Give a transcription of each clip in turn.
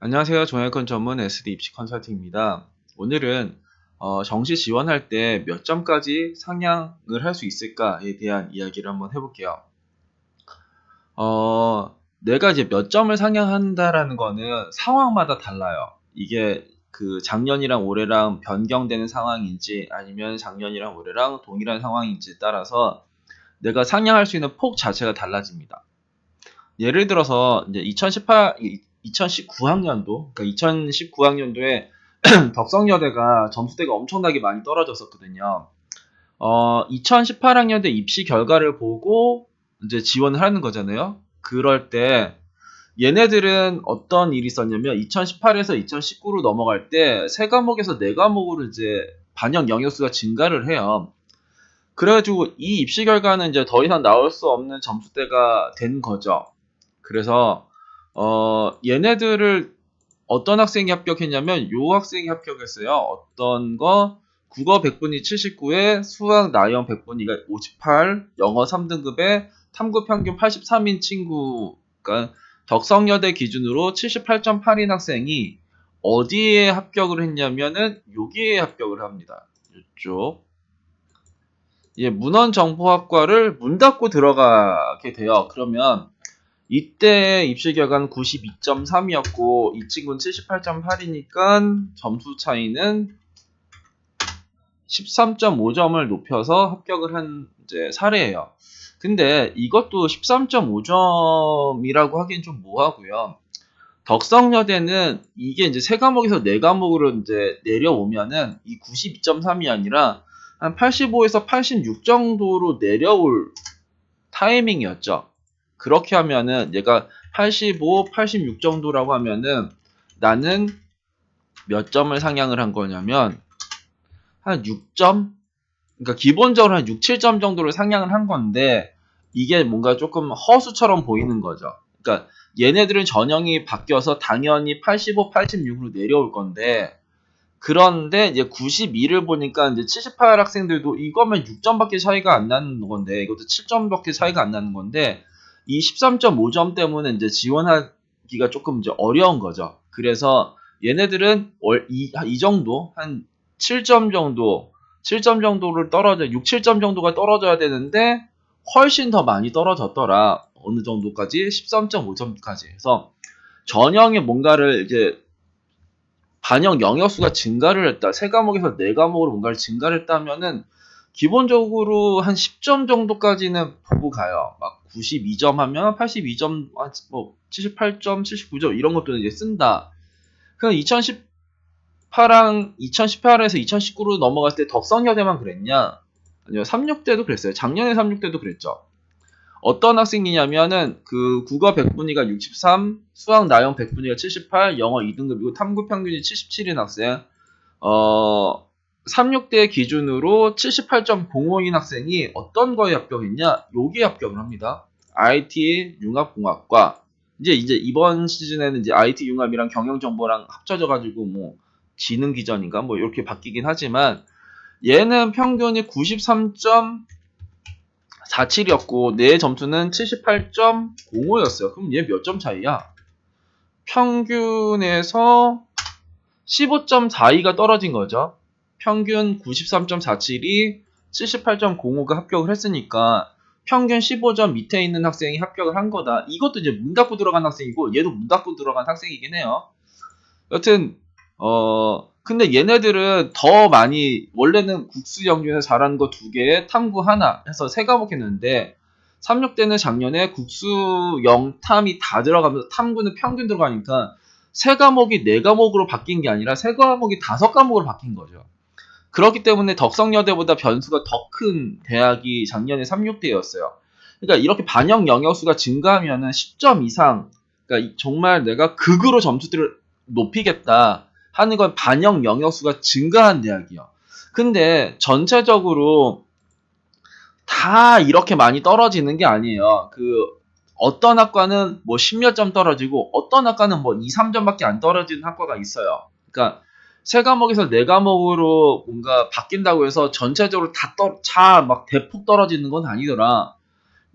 안녕하세요. 종합권 전문 SD 입시 컨설팅입니다. 오늘은 정시 지원할 때 몇 점까지 상향을 할 수 있을까에 대한 이야기를 한번 해볼게요. 내가 이제 몇 점을 상향한다라는 거는 상황마다 달라요. 이게 그 작년이랑 올해랑 변경되는 상황인지 아니면 작년이랑 올해랑 동일한 상황인지에 따라서 내가 상향할 수 있는 폭 자체가 달라집니다. 예를 들어서 이제 2019학년도, 그러니까 2019학년도에 덕성여대가 점수대가 엄청나게 많이 떨어졌었거든요. 2018학년대 입시 결과를 보고 이제 지원을 하는 거잖아요. 그럴 때 얘네들은 어떤 일이 있었냐면 2018에서 2019로 넘어갈 때 세 과목에서 네 과목으로 이제 반영 영역수가 증가를 해요. 그래가지고 이 입시 결과는 이제 더 이상 나올 수 없는 점수대가 된 거죠. 그래서 얘네들을 어떤 학생이 합격했냐면 요 학생이 합격했어요. 어떤 거 국어 100분위 79에 수학 나형 100분위가 58, 영어 3등급에 탐구 평균 83인 친구, 그러니까 덕성여대 기준으로 78.8인 학생이 어디에 합격을 했냐면은 여기에 합격을 합니다. 이쪽. 예, 문헌정보학과를 문 닫고 들어가게 돼요. 그러면 이때 입시 결과는 92.3이었고 이 친구는 78.8이니까 점수 차이는 13.5점을 높여서 합격을 한 이제 사례예요. 근데 이것도 13.5점이라고 하기엔 좀 뭐하고요. 덕성여대는 이게 이제 세 과목에서 네 과목으로 이제 내려오면은 이 92.3이 아니라 한 85에서 86 정도로 내려올 타이밍이었죠. 그렇게 하면은 얘가 85, 86 정도라고 하면은 나는 몇 점을 상향을 한 거냐면 한 6점? 그러니까 기본적으로 한 6, 7점 정도를 상향을 한 건데 이게 뭔가 조금 허수처럼 보이는 거죠. 그러니까 얘네들은 전형이 바뀌어서 당연히 85, 86으로 내려올 건데 그런데 이제 92를 보니까 이제 78 학생들도 이거면 6점밖에 차이가 안 나는 건데 이것도 7점밖에 차이가 안 나는 건데 이 13.5점 때문에 이제 지원하기가 조금 이제 어려운 거죠. 그래서 얘네들은 이 정도 한 7점 정도 7점 정도를 떨어져 6, 7점 정도가 떨어져야 되는데 훨씬 더 많이 떨어졌더라. 어느 정도까지 13.5점까지 해서 전형에 뭔가를 이제 반영 영역수가 증가를 했다. 세 과목에서 네 과목으로 뭔가를 증가를 했다면은 기본적으로 한 10점 정도까지는 보고 가요. 막 92점 하면 82점, 뭐 78점, 79점 이런 것도 이제 쓴다. 그럼 2018에서 2019로 넘어갈 때 덕성여대만 그랬냐? 아니요, 36대도 그랬어요. 작년에 36대도 그랬죠. 어떤 학생이냐면은 그 국어 100분위가 63, 수학 나형 100분위가 78, 영어 2등급이고 탐구 평균이 77인 학생. 36대 기준으로 78.05인 학생이 어떤 거에 합격했냐? 여기에 합격을 합니다. IT 융합공학과. 이제 이번 시즌에는 이제 IT 융합이랑 경영정보랑 합쳐져 가지고 뭐 지능기전인가 뭐 이렇게 바뀌긴 하지만 얘는 평균이 93.47이었고 내 점수는 78.05였어요. 그럼 얘 몇 점 차이야? 평균에서 15.42가 떨어진 거죠. 평균 93.47이 78.05가 합격을 했으니까 평균 15점 밑에 있는 학생이 합격을 한 거다. 이것도 이제 문 닫고 들어간 학생이고 얘도 문 닫고 들어간 학생이긴 해요. 여튼 근데 얘네들은 더 많이 원래는 국수 영준에서 잘하는 거 두 개에 탐구 하나 해서 세 과목 했는데 36대는 작년에 국수 영탐이 다 들어가면서 탐구는 평균 들어가니까 세 과목이 네 과목으로 바뀐 게 아니라 세 과목이 다섯 과목으로 바뀐 거죠. 그렇기 때문에 덕성여대보다 변수가 더 큰 대학이 작년에 36대였어요. 그러니까 이렇게 반영 영역수가 증가하면은 10점 이상, 그러니까 정말 내가 극으로 점수들을 높이겠다 하는 건 반영 영역수가 증가한 대학이요. 근데 전체적으로 다 이렇게 많이 떨어지는 게 아니에요. 어떤 학과는 뭐 10몇 점 떨어지고 어떤 학과는 뭐 2, 3점밖에 안 떨어지는 학과가 있어요. 그러니까 세 과목에서 네 과목으로 뭔가 바뀐다고 해서 전체적으로 막 대폭 떨어지는 건 아니더라.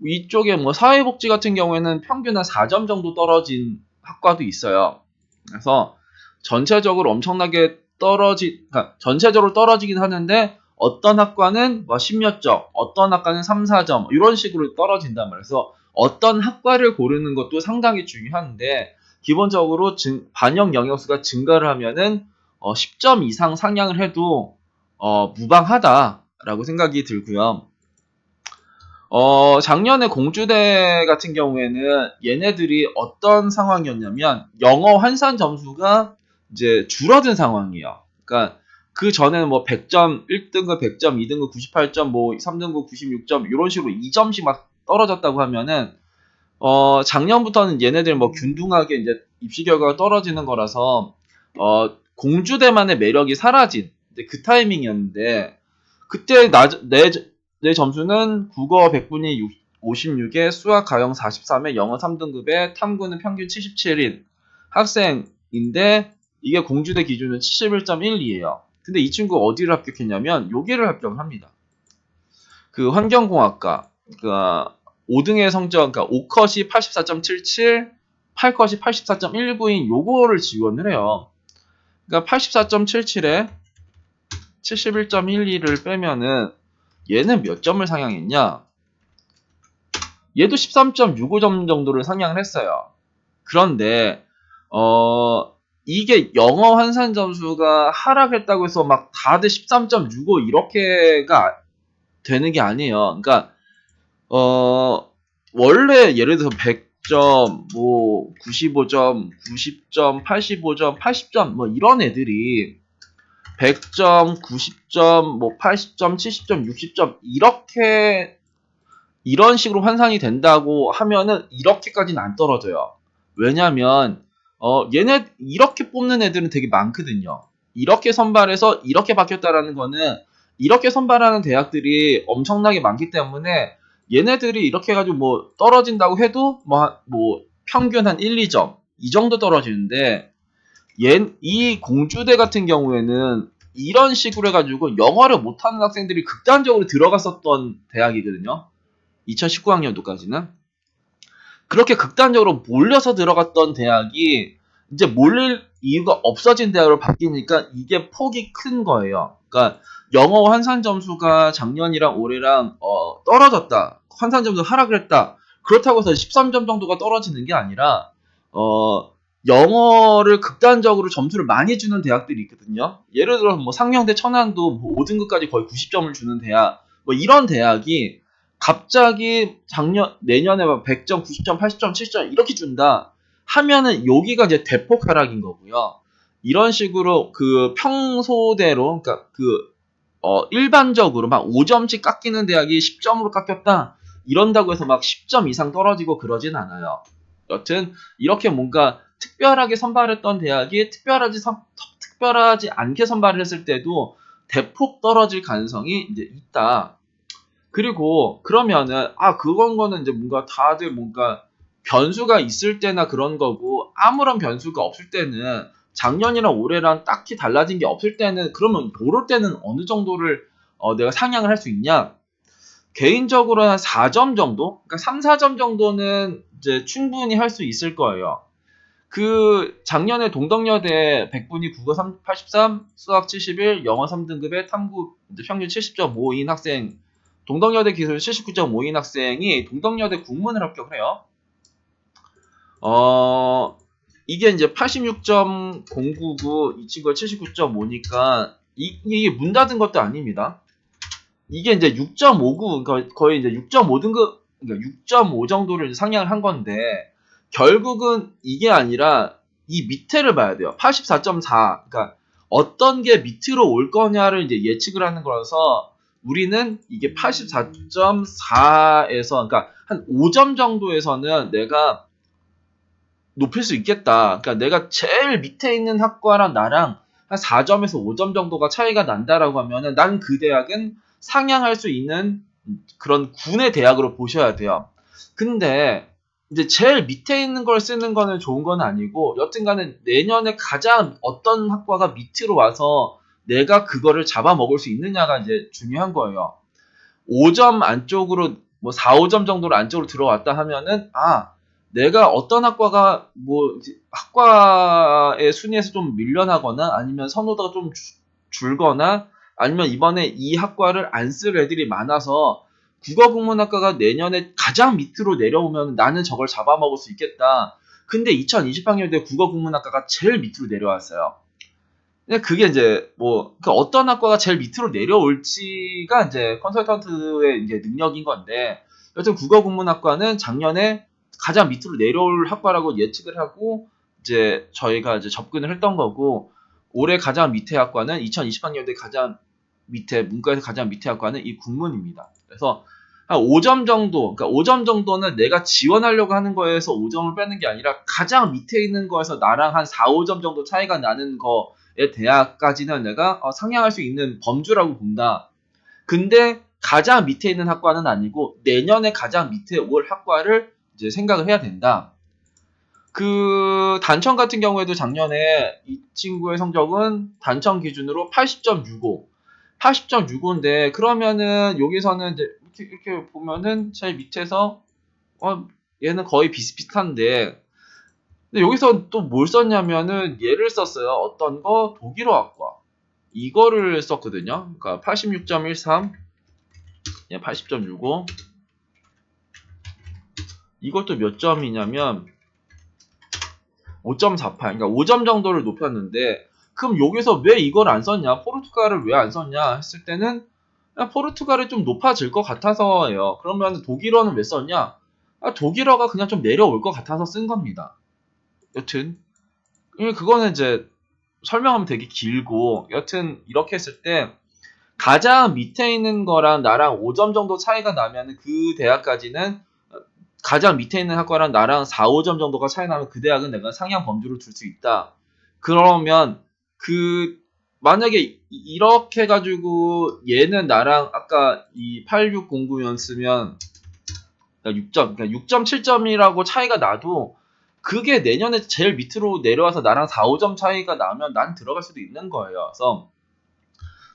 이쪽에 뭐 사회복지 같은 경우에는 평균 한 4점 정도 떨어진 학과도 있어요. 그래서 전체적으로 엄청나게 그러니까 전체적으로 떨어지긴 하는데 어떤 학과는 뭐 10몇 점, 어떤 학과는 3, 4점 이런 식으로 떨어진단 말이에요. 그래서 어떤 학과를 고르는 것도 상당히 중요한데 기본적으로 반영 영역수가 증가를 하면은 10점 이상 상향을 해도 무방하다라고 생각이 들고요. 작년에 공주대 같은 경우에는 얘네들이 어떤 상황이었냐면 영어 환산 점수가 이제 줄어든 상황이에요. 그러니까 그 전에는 뭐 100점, 1등급 100점, 2등급 98점, 뭐 3등급 96점 이런 식으로 2점씩 막 떨어졌다고 하면은 작년부터는 얘네들 뭐 균등하게 이제 입시 결과가 떨어지는 거라서 공주대만의 매력이 사라진 그 타이밍이었는데 그때 내 점수는 국어 100분위 56에 수학 가형 43에 영어 3등급에 탐구는 평균 77인 학생인데 이게 공주대 기준은 71.12예요. 근데 이 친구가 어디를 합격했냐면 여기를 합격을 합니다. 그 환경공학과 그 5등의 성적 그러니까 5컷이 84.77, 8컷이 84.19인 요거를 지원을 해요. 그러니까 84.77에 71.12를 빼면은 얘는 몇 점을 상향했냐? 얘도 13.65점 정도를 상향을 했어요. 그런데 이게 영어 환산 점수가 하락했다고 해서 막 다들 13.65 이렇게가 되는 게 아니에요. 그러니까 원래 예를 들어서 100점, 뭐 95점, 90점, 85점, 80점 뭐 이런 애들이 100점, 90점, 뭐 80점, 70점, 60점 이런 식으로 환산이 된다고 하면은 이렇게까지는 안 떨어져요. 왜냐면 얘네 이렇게 뽑는 애들은 되게 많거든요. 이렇게 선발해서 이렇게 바뀌었다라는 거는 이렇게 선발하는 대학들이 엄청나게 많기 때문에 얘네들이 이렇게 해가지고 뭐 떨어진다고 해도 뭐 평균 한 1, 2점 이 정도 떨어지는데 이 공주대 같은 경우에는 이런 식으로 해가지고 영어를 못하는 학생들이 극단적으로 들어갔었던 대학이거든요. 2019학년도까지는. 그렇게 극단적으로 몰려서 들어갔던 대학이 이제 몰릴 이유가 없어진 대학으로 바뀌니까 이게 폭이 큰 거예요. 그러니까 영어 환산 점수가 작년이랑 올해랑 떨어졌다. 환산 점수 하락을 했다. 그렇다고 해서 13점 정도가 떨어지는 게 아니라 영어를 극단적으로 점수를 많이 주는 대학들이 있거든요. 예를 들어서 뭐 상명대 천안도 뭐 5등급까지 거의 90점을 주는 대학, 뭐 이런 대학이 갑자기 내년에 막 100점, 90점, 80점, 70점 이렇게 준다 하면은 여기가 이제 대폭 하락인 거고요. 이런 식으로 그 평소대로, 그러니까 일반적으로 막 5점씩 깎이는 대학이 10점으로 깎였다 이런다고 해서 막 10점 이상 떨어지고 그러진 않아요. 여튼 이렇게 뭔가 특별하게 선발했던 대학이 특별하지 않게 선발을 했을 때도 대폭 떨어질 가능성이 이제 있다. 그리고 그러면은 그건 거는 이제 뭔가 다들 뭔가 변수가 있을 때나 그런 거고 아무런 변수가 없을 때는 작년이랑 올해랑 딱히 달라진 게 없을 때는 그러면 요럴 때는 어느 정도를 내가 상향을 할 수 있냐? 개인적으로 한 4점 정도? 그러니까 3, 4점 정도는 이제 충분히 할 수 있을 거예요. 그 작년에 동덕여대 100분위 국어 83, 수학 71, 영어 3등급에 탐구 평균 70.5인 학생, 동덕여대 기술 79.5인 학생이 동덕여대 국문을 합격을 해요. 이게 이제 86.099, 이 친구가 79.5니까 이게 문 닫은 것도 아닙니다. 이게 이제 6.59, 그러니까 거의 이제 6.5등급, 그러니까 6.5 정도를 상향을 한 건데, 결국은 이게 아니라 이 밑에를 봐야 돼요. 84.4. 그러니까 어떤 게 밑으로 올 거냐를 이제 예측을 하는 거라서 우리는 이게 84.4에서 그러니까 한 5점 정도에서는 내가 높일 수 있겠다. 그러니까 내가 제일 밑에 있는 학과랑 나랑 한 4점에서 5점 정도가 차이가 난다라고 하면은 난 그 대학은 상향할 수 있는 그런 군의 대학으로 보셔야 돼요. 근데 이제 제일 밑에 있는 걸 쓰는 거는 좋은 건 아니고 여튼간에 내년에 가장 어떤 학과가 밑으로 와서 내가 그거를 잡아먹을 수 있느냐가 이제 중요한 거예요. 5점 안쪽으로 뭐 4, 5점 정도로 안쪽으로 들어왔다 하면은 내가 어떤 학과가 뭐 학과의 순위에서 좀 밀려나거나 아니면 선호도가 좀 줄거나 아니면 이번에 이 학과를 안 쓸 애들이 많아서 국어국문학과가 내년에 가장 밑으로 내려오면 나는 저걸 잡아먹을 수 있겠다. 근데 2020학년도에 국어국문학과가 제일 밑으로 내려왔어요. 근데 그게 이제 그 어떤 학과가 제일 밑으로 내려올지가 이제 컨설턴트의 이제 능력인 건데, 여튼 국어국문학과는 작년에 가장 밑으로 내려올 학과라고 예측을 하고 이제 저희가 이제 접근을 했던 거고, 올해 가장 밑에 학과는 2020학년도에 가장 밑에 문과에서 가장 밑에 학과는 이 국문입니다. 그래서 한 5점 정도, 그러니까 5점 정도는 내가 지원하려고 하는 거에서 5점을 빼는 게 아니라 가장 밑에 있는 거에서 나랑 한 4, 5점 정도 차이가 나는 거에 대학까지는 내가 상향할 수 있는 범주라고 본다. 근데 가장 밑에 있는 학과는 아니고 내년에 가장 밑에 올 학과를 이제 생각을 해야 된다. 그 단청 같은 경우에도 작년에 이 친구의 성적은 단청 기준으로 80.65. 80.65인데 그러면은 여기서는 이제 이렇게 보면은 제일 밑에서 얘는 거의 비슷비슷한데, 근데 여기서 또 뭘 썼냐면은 얘를 썼어요. 어떤 거? 독일어학과. 이거를 썼거든요. 그러니까 86.13, 80.65. 이것도 몇 점이냐면 5.48. 그러니까 5점 정도를 높였는데, 그럼 여기서 왜 이걸 안 썼냐? 포르투갈을 왜 안 썼냐? 했을 때는 포르투갈이 좀 높아질 것 같아서예요. 그러면 독일어는 왜 썼냐? 독일어가 그냥 좀 내려올 것 같아서 쓴 겁니다. 여튼 그거는 이제 설명하면 되게 길고, 여튼 이렇게 했을 때 가장 밑에 있는 거랑 나랑 5점 정도 차이가 나면 그 대학까지는, 가장 밑에 있는 학과랑 나랑 4, 5점 정도가 차이 나면 그 대학은 내가 상향 범주로 둘 수 있다. 그러면 만약에 이렇게 해가지고 얘는 나랑 아까 이 8609였으면 그러니까 6점, 그러니까 6.7점이라고 차이가 나도 그게 내년에 제일 밑으로 내려와서 나랑 4, 5점 차이가 나면 난 들어갈 수도 있는 거예요. 그래서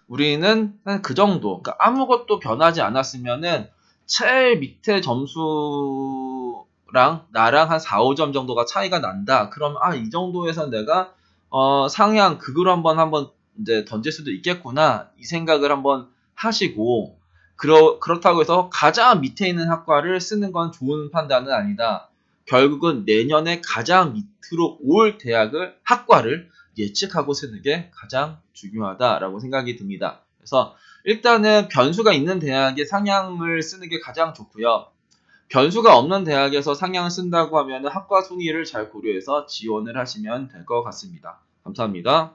우리는 그 정도, 그러니까 아무것도 변하지 않았으면은 제일 밑에 점수랑 나랑 한 4, 5점 정도가 차이가 난다. 그럼 이 정도에서 내가 상향 극으로 한번 이제 던질 수도 있겠구나. 이 생각을 한번 하시고, 그렇다고 해서 가장 밑에 있는 학과를 쓰는 건 좋은 판단은 아니다. 결국은 내년에 가장 밑으로 올 학과를 예측하고 쓰는 게 가장 중요하다라고 생각이 듭니다. 그래서 일단은 변수가 있는 대학에 상향을 쓰는 게 가장 좋고요. 변수가 없는 대학에서 상향을 쓴다고 하면 학과 순위를 잘 고려해서 지원을 하시면 될 것 같습니다. 감사합니다.